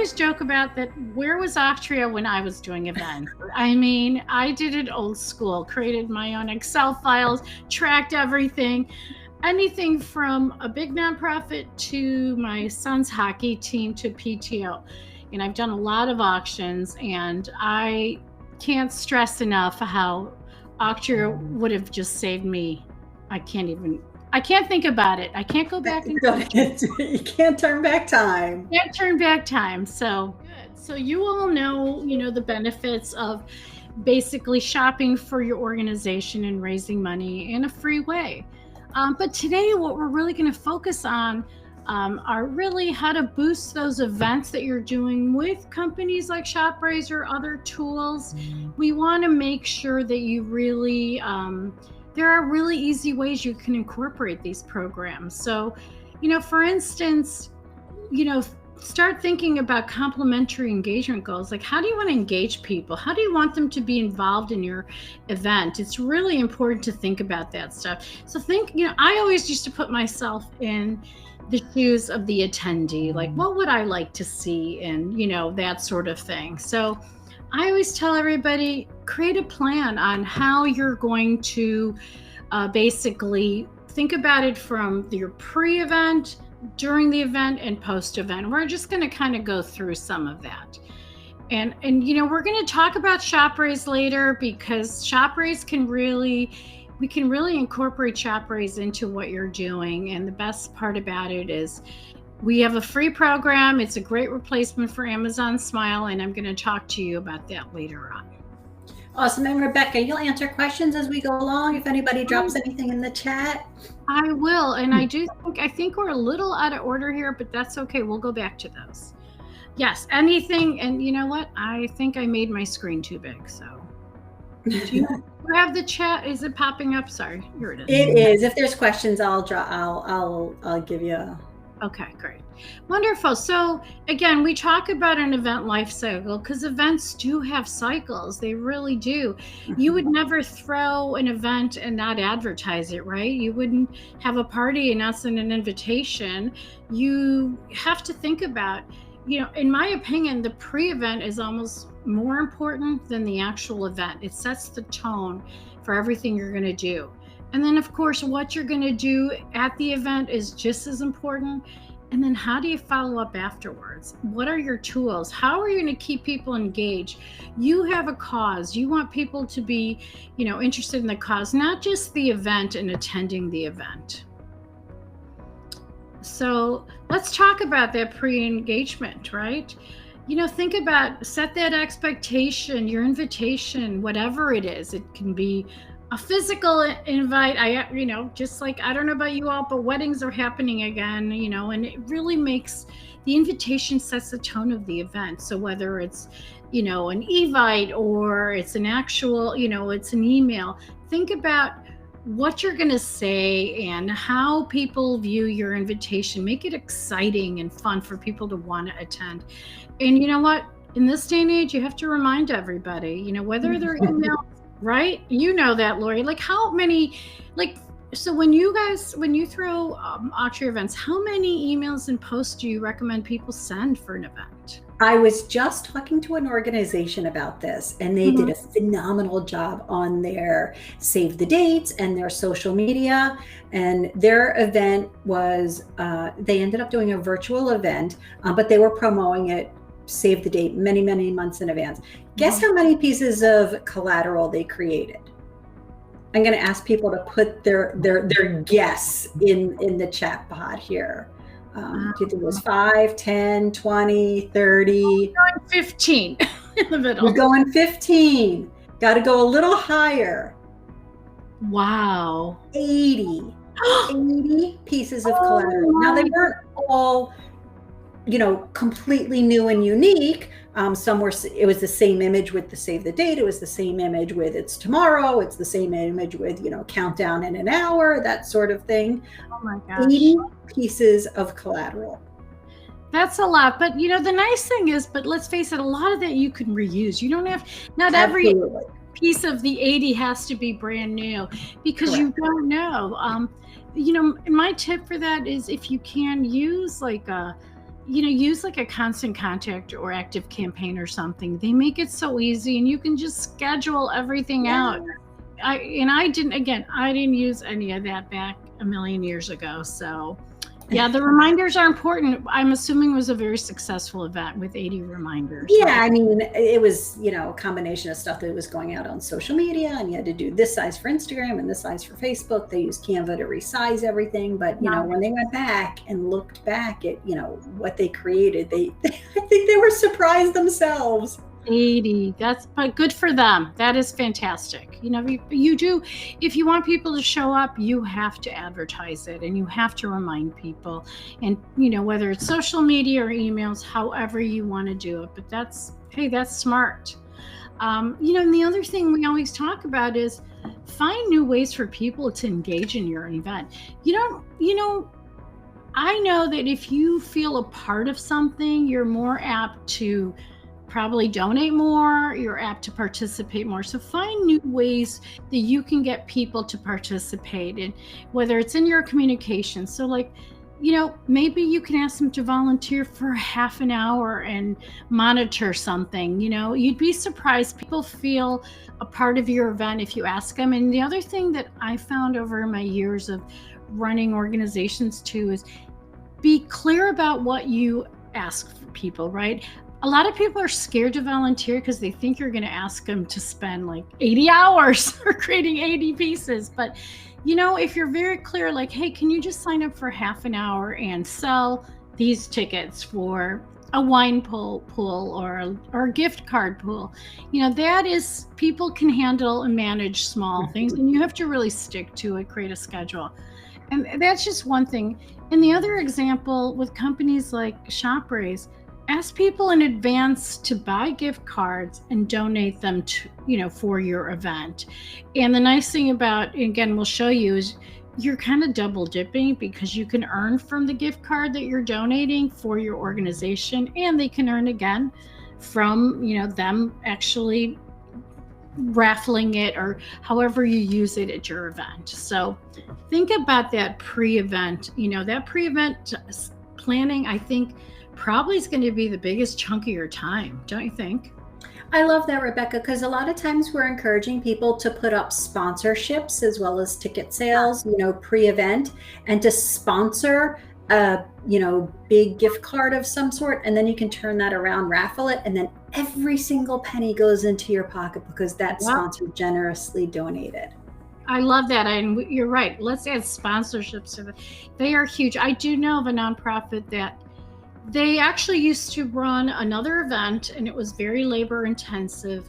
always joke about that. Where was Auctria when I was doing events? I mean, I did it old school, created my own Excel files, tracked everything, anything from a big nonprofit to my son's hockey team to PTO. And I've done a lot of auctions, and I can't stress enough how Auctria would have just saved me. I can't think about it. I can't go back. You can't turn back time. Can't turn back time. So good. So you all know, the benefits of basically shopping for your organization and raising money in a free way. But today, what we're really going to focus on are really how to boost those events that you're doing with companies like ShopRaise or other tools. We want to make sure that you really, there are really easy ways you can incorporate these programs. So, for instance, start thinking about complementary engagement goals. Like, how do you want to engage people? How do you want them to be involved in your event? It's really important to think about that stuff. So I always used to put myself in the shoes of the attendee. Like, what would I like to see? And, that sort of thing. So I always tell everybody, create a plan on how you're going to basically think about it from your pre-event, during the event, and post-event. We're just going to kind of go through some of that. And we're going to talk about ShopRaise later, because ShopRaise we can really incorporate ShopRaise into what you're doing. And the best part about it is we have a free program. It's a great replacement for Amazon Smile, and I'm going to talk to you about that later on. Awesome. And Rebecca, you'll answer questions as we go along if anybody drops anything in the chat. I will. And I think we're a little out of order here, but that's okay. We'll go back to those. Yes, anything. And you know what? I think I made my screen too big. So do you have the chat? Is it popping up? Sorry, here it is. It is. If there's questions, I'll give you a... Okay, great. Wonderful. So again, we talk about an event life cycle because events do have cycles. They really do. You would never throw an event and not advertise it, right? You wouldn't have a party and not send an invitation. You have to think about, in my opinion, the pre-event is almost more important than the actual event. It sets the tone for everything you're going to do. And then, of course, what you're going to do at the event is just as important. And then how do you follow up afterwards? What are your tools? How are you going to keep people engaged? You have a cause. You want people to be, interested in the cause, not just the event and attending the event. So let's talk about that pre-engagement, right? Think about, set that expectation, your invitation, whatever it is. It can be a physical invite. Just like, I don't know about you all, but weddings are happening again, and it really makes the invitation sets the tone of the event. So whether it's, an evite or it's an actual, it's an email, think about what you're going to say and how people view your invitation. Make it exciting and fun for people to want to attend. And you know what? In this day and age, you have to remind everybody, whether they're emails, right? You know that, Lori. Like, how many, so when you throw Auctria events, how many emails and posts do you recommend people send for an event? I was just talking to an organization about this, and they did a phenomenal job on their save the dates and their social media. And their event was, they ended up doing a virtual event, but they were promoting it, save the date, many, many months in advance. Guess how many pieces of collateral they created? I'm going to ask people to put their guess in the chat pod here. Do you think it was 5, 10, 20, 30? We're going 15 in the middle. We're going 15. Got to go a little higher. Wow. 80. 80 pieces of collateral. Now, they weren't all, completely new and unique. Some were, it was the same image with the save the date. It was the same image with it's tomorrow. It's the same image with, countdown in an hour, that sort of thing. Oh my gosh. 80 pieces of collateral. That's a lot. But, the nice thing is, but let's face it, a lot of that you can reuse. You don't have, not every piece of the 80 has to be brand new, because Correct. You don't know. My tip for that is, if you can use like a use like a constant contact or active campaign or something. They make it so easy, and you can just schedule everything Yeah. out. I didn't use any of that back a million years ago. So yeah, the reminders are important. I'm assuming it was a very successful event with 80 reminders, Yeah, right? I mean, it was, a combination of stuff that was going out on social media, and you had to do this size for Instagram and this size for Facebook. They used Canva to resize everything. But, Now when they went back and looked back at, what they created, I think they were surprised themselves. 80, but good for them. That is fantastic. You do, if you want people to show up, you have to advertise it, and you have to remind people, and whether it's social media or emails, however you want to do it. But that's smart. And the other thing we always talk about is find new ways for people to engage in your event. I know that if you feel a part of something, you're more apt to probably donate more, you're apt to participate more. So find new ways that you can get people to participate in, whether it's in your communication. So maybe you can ask them to volunteer for half an hour and monitor something. You'd be surprised. People feel a part of your event if you ask them. And the other thing that I found over my years of running organizations too is be clear about what you ask for people, right? A lot of people are scared to volunteer because they think you're going to ask them to spend like 80 hours or creating 80 pieces. But, if you're very clear, like, hey, can you just sign up for half an hour and sell these tickets for a wine pool or a gift card pool? That is, people can handle and manage small things, and you have to really stick to it, create a schedule. And that's just one thing. And the other example with companies like ShopRaise, ask people in advance to buy gift cards and donate them to, for your event. And the nice thing about, again, we'll show you, is you're kind of double dipping, because you can earn from the gift card that you're donating for your organization, and they can earn again from, them actually raffling it or however you use it at your event. So think about that pre-event. That pre-event planning, I think, probably is going to be the biggest chunk of your time, don't you think? I love that, Rebecca, because a lot of times we're encouraging people to put up sponsorships as well as ticket sales, pre-event, and to sponsor a, big gift card of some sort. And then you can turn that around, raffle it, and then every single penny goes into your pocket because that sponsor generously donated. I love that. And you're right. Let's add sponsorships to they are huge. I do know of a nonprofit that they actually used to run another event, and it was very labor intensive,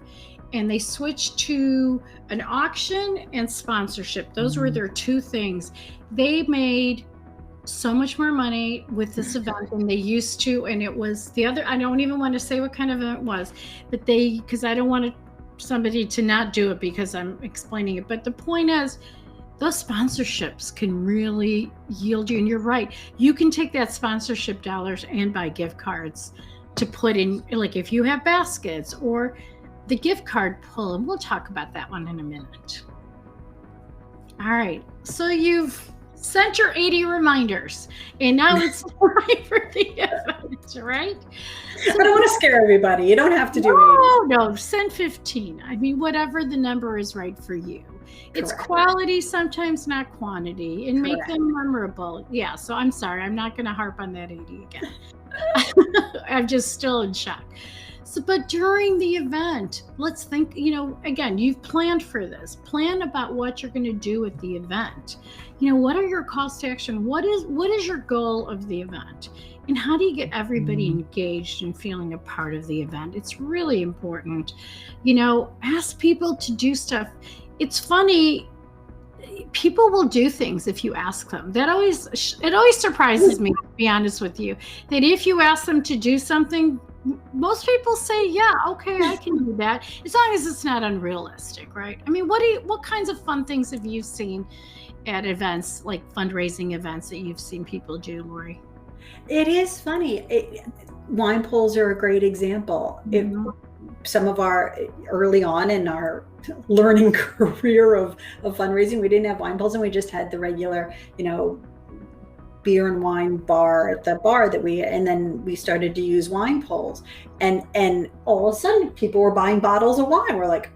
and they switched to an auction and sponsorship. Those were their two things. They made so much more money with this event than they used to. And it was the other, I don't even want to say what kind of event it was, but because I don't want somebody to not do it because I'm explaining it. But the point is, those sponsorships can really yield you. And you're right. You can take that sponsorship dollars and buy gift cards to put in, like if you have baskets or the gift card pull. And we'll talk about that one in a minute. All right. So you've sent your 80 reminders, and now it's time for the event, right? So, I don't want to scare everybody. You don't have to do 80. No, send 15. I mean, whatever the number is right for you. Correct. It's quality sometimes, not quantity, and make them memorable. Yeah, so I'm sorry. I'm not going to harp on that 80 again. I'm just still in shock. So, but during the event, let's think, again, you've planned for this. Plan about what you're going to do at the event. What are your calls to action? What is your goal of the event? And how do you get everybody engaged and feeling a part of the event? It's really important. Ask people to do stuff. It's funny. People will do things if you ask them. It always surprises me, to be honest with you, that if you ask them to do something, most people say, yeah, okay, I can do that, as long as it's not unrealistic, right? I mean, what kinds of fun things have you seen at events, like fundraising events, that you've seen people do, Lori? It is funny. Wine pools are a great example. Some of our early on in our learning career of fundraising, we didn't have wine pools, and we just had the regular, beer and wine bar at the bar and then we started to use wine polls, and all of a sudden people were buying bottles of wine. We're like,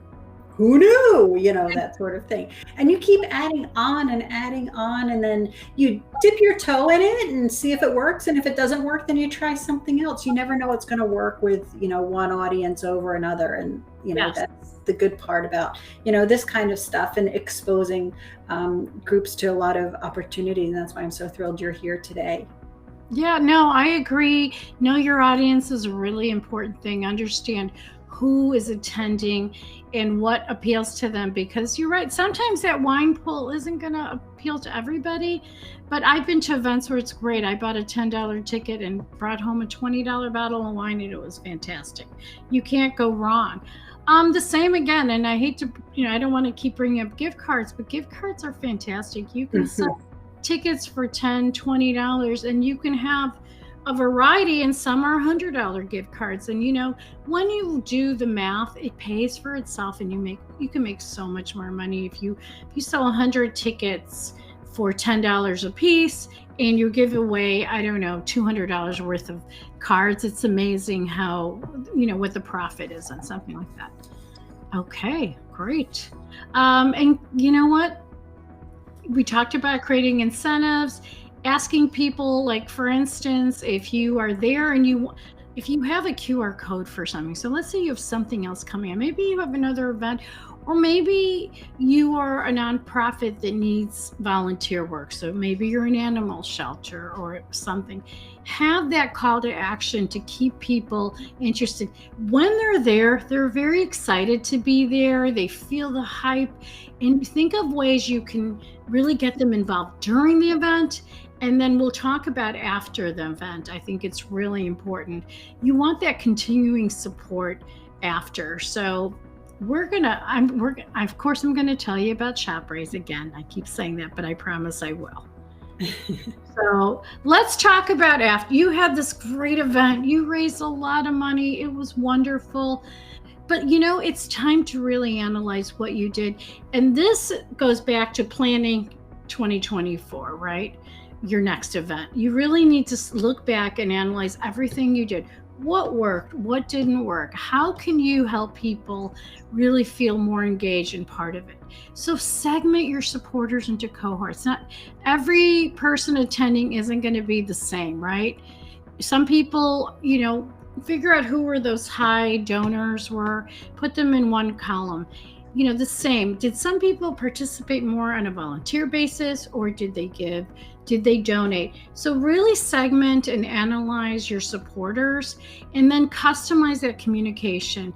who knew, that sort of thing. And you keep adding on and adding on, and then you dip your toe in it and see if it works. And if it doesn't work, then you try something else. You never know what's going to work with, one audience over another. And, Yes. that's the good part about, this kind of stuff, and exposing groups to a lot of opportunity. And that's why I'm so thrilled you're here today. Yeah, no, I agree. Know your audience is a really important thing. Understand who is attending and what appeals to them, because you're right. Sometimes that wine pool isn't going to appeal to everybody, but I've been to events where it's great. I bought a $10 ticket and brought home a $20 bottle of wine, and it was fantastic. You can't go wrong. The same again, and I hate to, I don't want to keep bringing up gift cards, but gift cards are fantastic. You can sell tickets for $10, $20, and you can have a variety, and some are $100 gift cards. And when you do the math, it pays for itself, and you can make so much more money if you sell 100 tickets for $10 a piece, and you give away, I don't know, $200 worth of cards. It's amazing how, what the profit is on something like that. Okay, great. And you know what? We talked about creating incentives, asking people, like, for instance, if you are there and if you have a QR code for something. So let's say you have something else coming in. Maybe you have another event, or maybe you are a nonprofit that needs volunteer work. So maybe you're an animal shelter or something. Have that call to action to keep people interested. When they're there, they're very excited to be there. They feel the hype. And think of ways you can really get them involved during the event. And then we'll talk about after the event. I think it's really important. You want that continuing support after. So of course, I'm gonna tell you about ShopRaise again. I keep saying that, but I promise I will. So let's talk about after. You had this great event. You raised a lot of money. It was wonderful. But it's time to really analyze what you did. And this goes back to planning 2024, right? Your next event. You really need to look back and analyze everything you did. What worked? What didn't work? How can you help people really feel more engaged and part of it? So segment your supporters into cohorts. Not every person attending isn't going to be the same, right? Some people, figure out who were those high donors were, put them in one column. The same. Did some people participate more on a volunteer basis, or did they give? Did they donate? So really segment and analyze your supporters, and then customize that communication.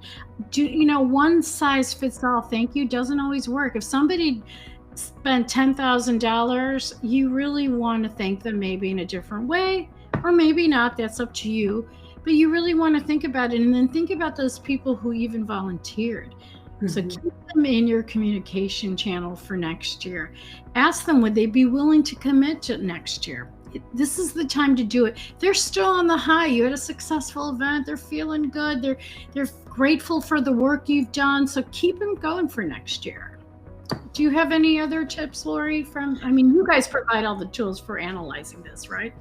One size fits all thank you doesn't always work. If somebody spent $10,000, you really want to thank them maybe in a different way, or maybe not. That's up to you. But you really want to think about it, and then think about those people who even volunteered. So keep them in your communication channel for next year. Ask them, would they be willing to commit to next year? This is the time to do it. They're still on the high. You had a successful event. They're feeling good. They're grateful for the work you've done. So keep them going for next year. Do you have any other tips, Lori? You guys provide all the tools for analyzing this, right?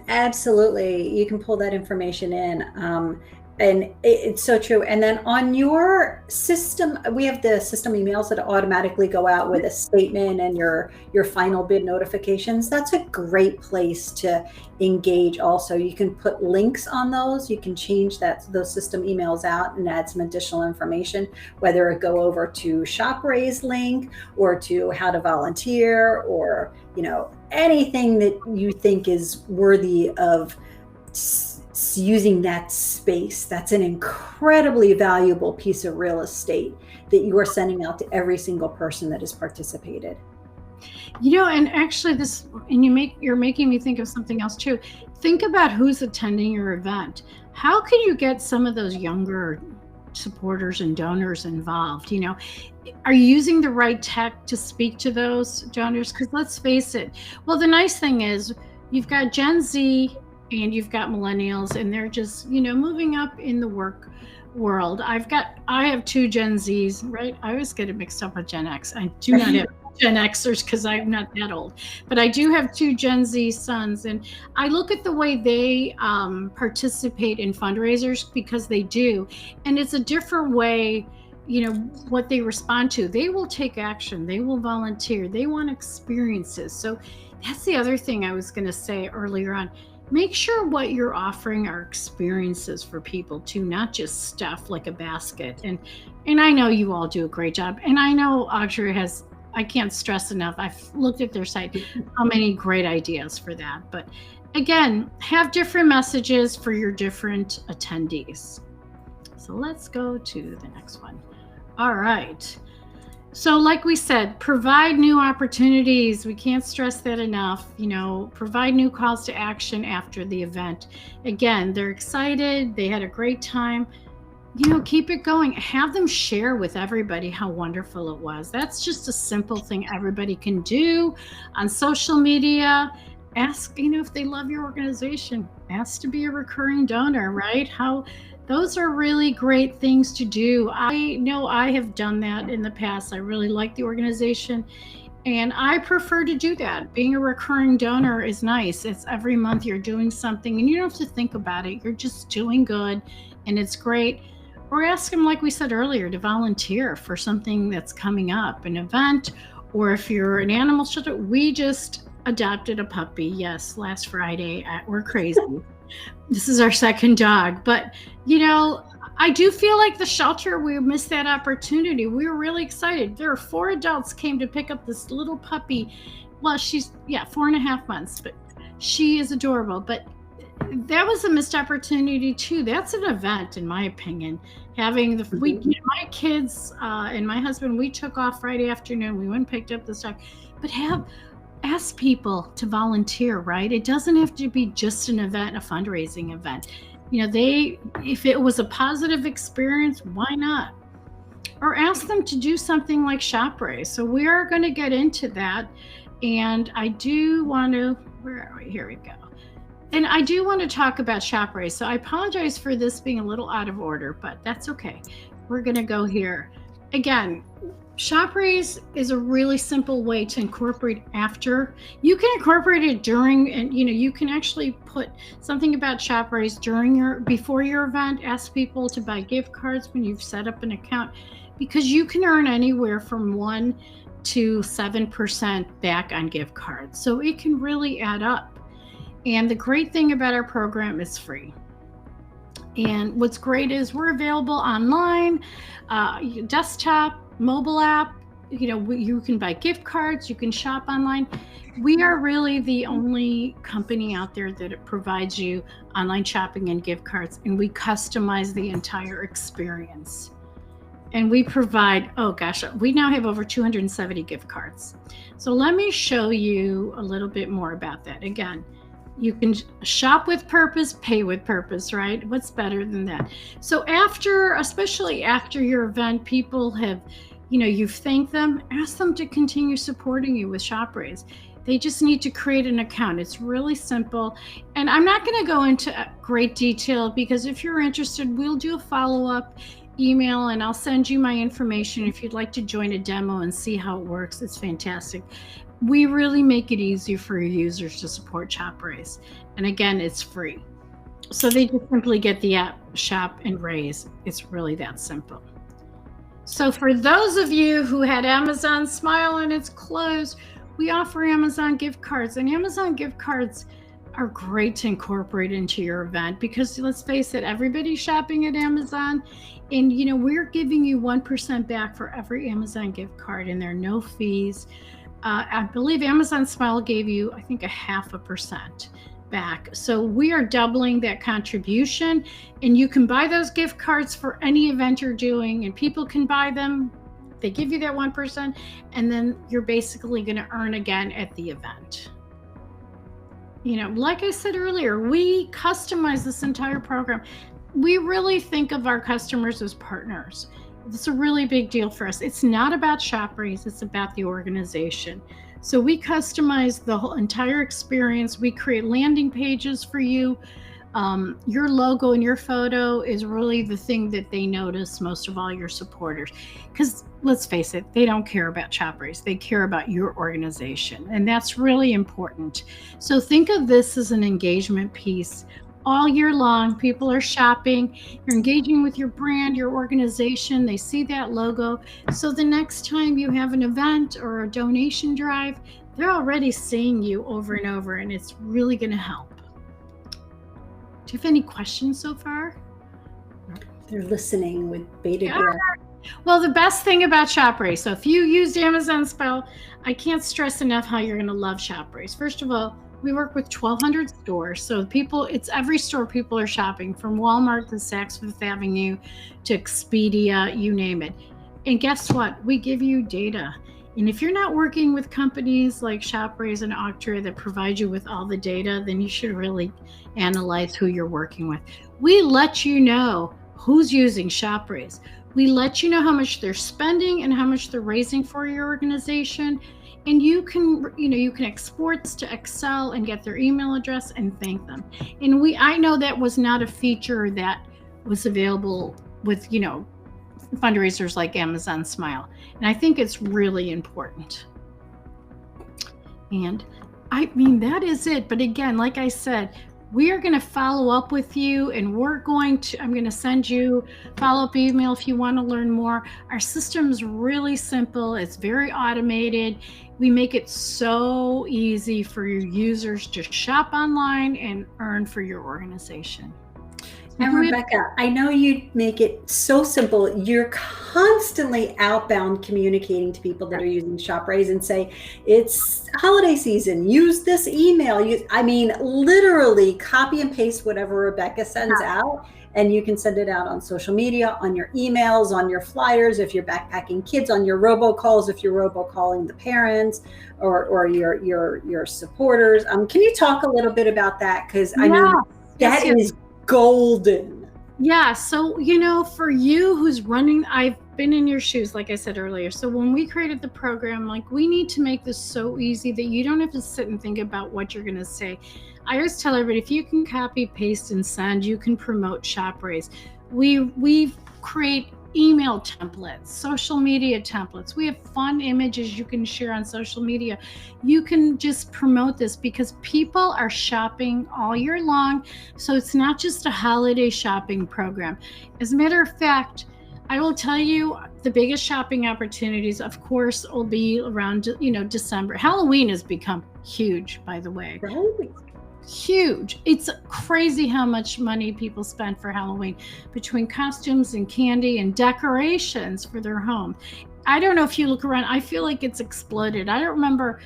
Absolutely. You can pull that information in. And it's so true. And then on your system, we have the system emails that automatically go out with a statement and your final bid notifications. That's a great place to engage. Also, you can put links on those. You can change those system emails out and add some additional information, whether it go over to ShopRaise link or to how to volunteer, or anything that you think is worthy of using that space. That's an incredibly valuable piece of real estate that you are sending out to every single person that has participated. And actually you're making me think of something else too. Think about who's attending your event. How can you get some of those younger supporters and donors involved? Are you using the right tech to speak to those donors? Because let's face it. Well, the nice thing is you've got Gen Z and you've got millennials, and they're just, moving up in the work world. I have 2 Gen Zs, right? I always get it mixed up with Gen X. I do not have Gen Xers because I'm not that old, but I do have two Gen Z sons, and I look at the way they participate in fundraisers because they do, and it's a different way. What they respond to. They will take action. They will volunteer. They want experiences. So that's the other thing I was going to say earlier on. Make sure what you're offering are experiences for people too, not just stuff like a basket. And I know you all do a great job. And I know Auctria has, I can't stress enough, I've looked at their site, how many great ideas for that. But again, have different messages for your different attendees. So let's go to the next one. All right. So like we said, provide new opportunities. We can't stress that enough. Provide new calls to action after the event. Again, they're excited. They had a great time. Keep it going. Have them share with everybody how wonderful it was. That's just a simple thing everybody can do on social media. Ask, if they love your organization. Ask to be a recurring donor, right? Those are really great things to do. I know I have done that in the past. I really like the organization, and I prefer to do that. Being a recurring donor is nice. It's every month you're doing something, and you don't have to think about it. You're just doing good, and it's great. Or ask them, like we said earlier, to volunteer for something that's coming up, an event, or if you're an animal shelter. We just adopted a puppy, yes, last Friday. We're crazy. This is our second dog, but I do feel like the shelter, we missed that opportunity. We were really excited. There are 4 adults came to pick up this little puppy. Well, she's 4.5 months, but she is adorable. But that was a missed opportunity too. That's an event, in my opinion. Having my kids and my husband, we took off Friday afternoon. We went and picked up this dog, but ask people to volunteer, right? It doesn't have to be just an event, a fundraising event. If it was a positive experience, why not? Or ask them to do something like Shop Raise. So we are going to get into that. And I do want to, where are we? Here we go. And I do want to talk about Shop Raise. So I apologize for this being a little out of order, but that's okay. We're going to go here. Again, Shop Raise is a really simple way to incorporate after. You can incorporate it during, and you can actually put something about Shop Raise before your event. Ask people to buy gift cards when you've set up an account, because you can earn anywhere from 1% to 7% back on gift cards. So it can really add up. And the great thing about our program is free. And what's great is we're available online, desktop, mobile app. You can buy gift cards, you can shop online. We are really the only company out there that provides you online shopping and gift cards, and we customize the entire experience. And we provide, we now have over 270 gift cards. So let me show you a little bit more about that. Again, you can shop with purpose, pay with purpose, right? What's better than that? So especially after your event, people have, you've thanked them, ask them to continue supporting you with Shop Raise. They just need to create an account. It's really simple. And I'm not going to go into great detail, because if you're interested, we'll do a follow-up email and I'll send you my information if you'd like to join a demo and see how it works. It's fantastic. We really make it easy for your users to support Shop Raise. And again, it's free. So they just simply get the app, shop and raise. It's really that simple. So for those of you who had Amazon Smile and it's closed, we offer Amazon gift cards, and Amazon gift cards are great to incorporate into your event, because let's face it, everybody's shopping at Amazon, and we're giving you 1% back for every Amazon gift card, and there are no fees. I believe Amazon Smile gave you, I think, 0.5% back. So we are doubling that contribution, and you can buy those gift cards for any event you're doing, and people can buy them. They give you that 1%, and then you're basically going to earn again at the event. Like I said earlier, we customize this entire program. We really think of our customers as partners. It's a really big deal for us. It's not about Shop Raise, it's about the organization. So we customize the whole entire experience. We create landing pages for you Your logo and your photo is really the thing that they notice most of all, your supporters. Because let's face it, they don't care about ShopRaise. They care about your organization. And that's really important. So think of this as an engagement piece. All year long, people are shopping. You're engaging with your brand, your organization. They see that logo. So the next time you have an event or a donation drive, they're already seeing you over and over, and it's really going to help. Do you have any questions so far? They're listening with bated breath. Well, the best thing about ShopRaise, so if you used Amazon Spell, I can't stress enough how you're going to love ShopRaise. First of all, we work with 1,200 stores. So it's every store people are shopping, from Walmart to Saks Fifth Avenue to Expedia, you name it. And guess what? We give you data. And if you're not working with companies like ShopRaise and Auctria that provide you with all the data, then you should really analyze who you're working with. We let you know who's using ShopRaise. We let you know how much they're spending and how much they're raising for your organization. And you can export this to Excel and get their email address and thank them. And I know that was not a feature that was available with, fundraisers like Amazon Smile. And I think it's really important. And that is it. But again, like I said, we are going to follow up with you, and I'm going to send you a follow-up email if you want to learn more. Our system's really simple. It's very automated. We make it so easy for your users to shop online and earn for your organization. And Rebecca, I know you make it so simple. You're constantly outbound communicating to people that are using ShopRaise and say, it's holiday season, use this email. Literally copy and paste whatever Rebecca sends out, and you can send it out on social media, on your emails, on your flyers, if you're backpacking kids, on your robocalls, if you're robocalling the parents or your supporters. Can you talk a little bit about that? Because that is golden. Yeah. So, for you who's running, I've been in your shoes, like I said earlier. So when we created the program, we need to make this so easy that you don't have to sit and think about what you're going to say. I always tell everybody, if you can copy, paste, and send, you can promote ShopRaise. We create email templates, social media templates. We have fun images you can share on social media. You can just promote this because people are shopping all year long. So it's not just a holiday shopping program. As a matter of fact, I will tell you the biggest shopping opportunities, of course, will be around, December. Halloween has become huge, by the way. Right. Huge. It's crazy how much money people spend for Halloween between costumes and candy and decorations for their home. I don't know if you look around, I feel like it's exploded. I don't remember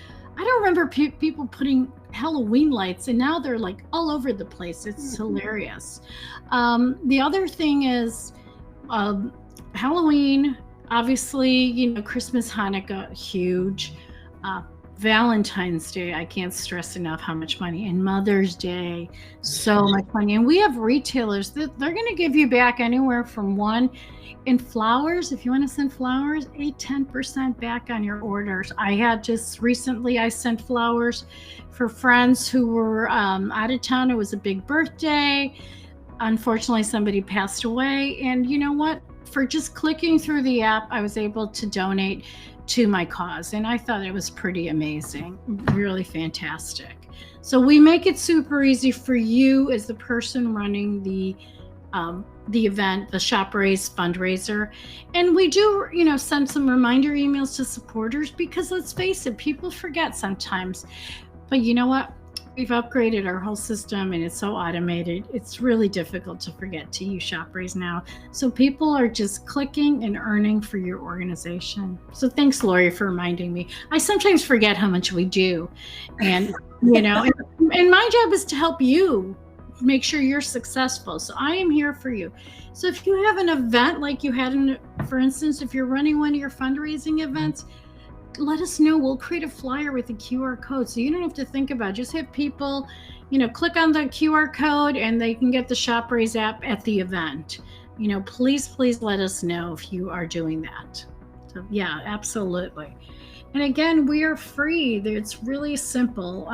people putting Halloween lights, and now they're all over the place. It's hilarious. The other thing is Halloween, obviously, Christmas, Hanukkah, huge. Valentine's Day, I can't stress enough how much money. And Mother's Day, so much money. And we have retailers that they're going to give you back anywhere from in flowers. If you want to send flowers, 10% back on your orders. I had just recently, I sent flowers for friends who were out of town. It was a big birthday. Unfortunately, somebody passed away. And you know what? For just clicking through the app, I was able to donate to my cause. And I thought it was pretty amazing, really fantastic. So we make it super easy for you as the person running the event, the ShopRaise fundraiser. And we do, send some reminder emails to supporters because let's face it, people forget sometimes. But you know what? We've upgraded our whole system and it's so automated. It's really difficult to forget to use ShopRaise now. So people are just clicking and earning for your organization. So thanks, Lori, for reminding me. I sometimes forget how much we do. And, and my job is to help you make sure you're successful. So I am here for you. So if you have an event like you had, for instance, if you're running one of your fundraising events, let us know. We'll create a flyer with a QR code. So you don't have to think about it. Just have people, click on the QR code and they can get the ShopRaise app at the event. Please let us know if you are doing that. So yeah, absolutely. And again, we are free. It's really simple.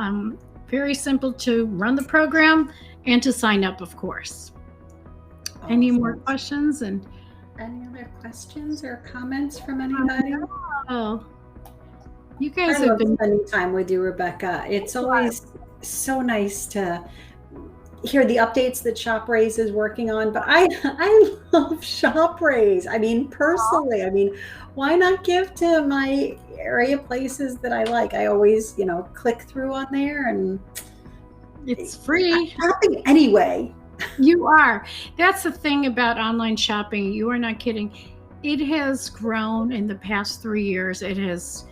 Very simple to run the program and to sign up, of course. Any more Awesome. questions? And Any other questions or comments from anybody? oh, you I guys have love been spending time with you, Rebecca. It's always so nice to hear the updates that ShopRaise is working on, but I love ShopRaise. I mean, personally, I mean, why not give to my area places that I like? I always, click through on there and it's I'm free. shopping anyway. You are. That's the thing about online shopping. You are not kidding. It has grown in the past 3 years. It has,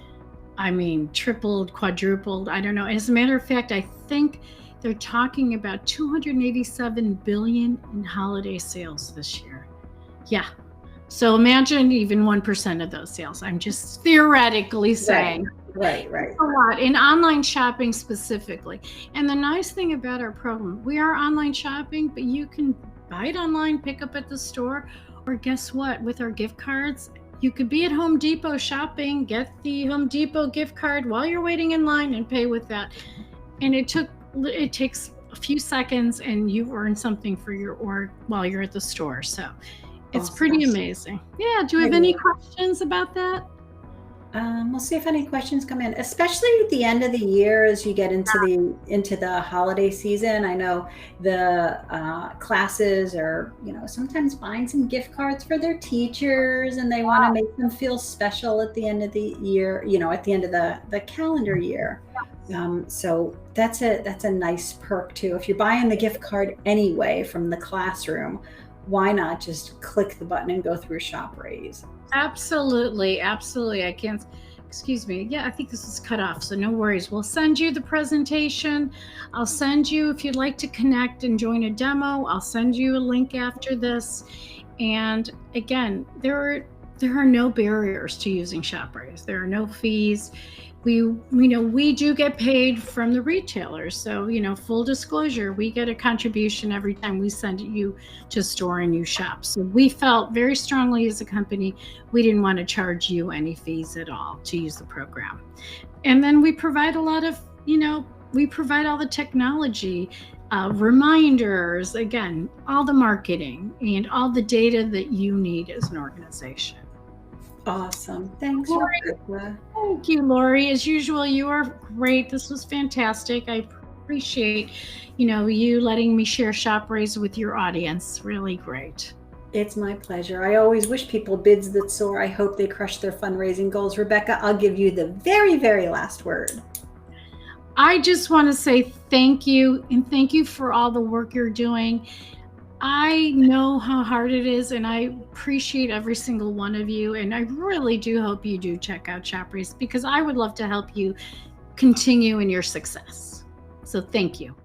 I mean, tripled, quadrupled. I don't know. As a matter of fact, I think they're talking about 287 billion in holiday sales this year. Yeah. So imagine even 1% of those sales. I'm just theoretically saying. Right. A lot in online shopping specifically. And the nice thing about our program, we are online shopping, but you can buy it online, pick up at the store, or guess what? With our gift cards, you could be at Home Depot shopping, get the Home Depot gift card while you're waiting in line and pay with that. And it takes a few seconds and you earn something for your order while you're at the store. So it's Awesome. pretty amazing. Yeah. Do you have any questions about that? We'll see if any questions come in, especially at the end of the year as you get into the holiday season. I know the classes are, sometimes buying some gift cards for their teachers, and they want to make them feel special at the end of the year, at the end of the calendar year. So that's a nice perk too. If you're buying the gift card anyway from the classroom, why not just click the button and go through ShopRaise? Absolutely. I can't, excuse me. Yeah, I think this is cut off, so no worries. We'll send you the presentation. I'll send you, if you'd like to connect and join a demo, I'll send you a link after this. And again, there are no barriers to using ShopRaise. There are no fees. We do get paid from the retailers. So, full disclosure, we get a contribution every time we send you to a store and you shop. So we felt very strongly as a company, we didn't want to charge you any fees at all to use the program. And then we provide a lot of, we provide all the technology, reminders, again, all the marketing and all the data that you need as an organization. Awesome. Thanks, Rebecca. Thank you, Lori. As usual, you are great. This was fantastic. I appreciate, you letting me share ShopRaise with your audience. Really great. It's my pleasure. I always wish people bids that soar. I hope they crush their fundraising goals. Rebecca, I'll give you the very, very last word. I just want to say thank you, and thank you for all the work you're doing. I know how hard it is, and I appreciate every single one of you. And I really do hope you do check out ShopRaise, because I would love to help you continue in your success. So thank you.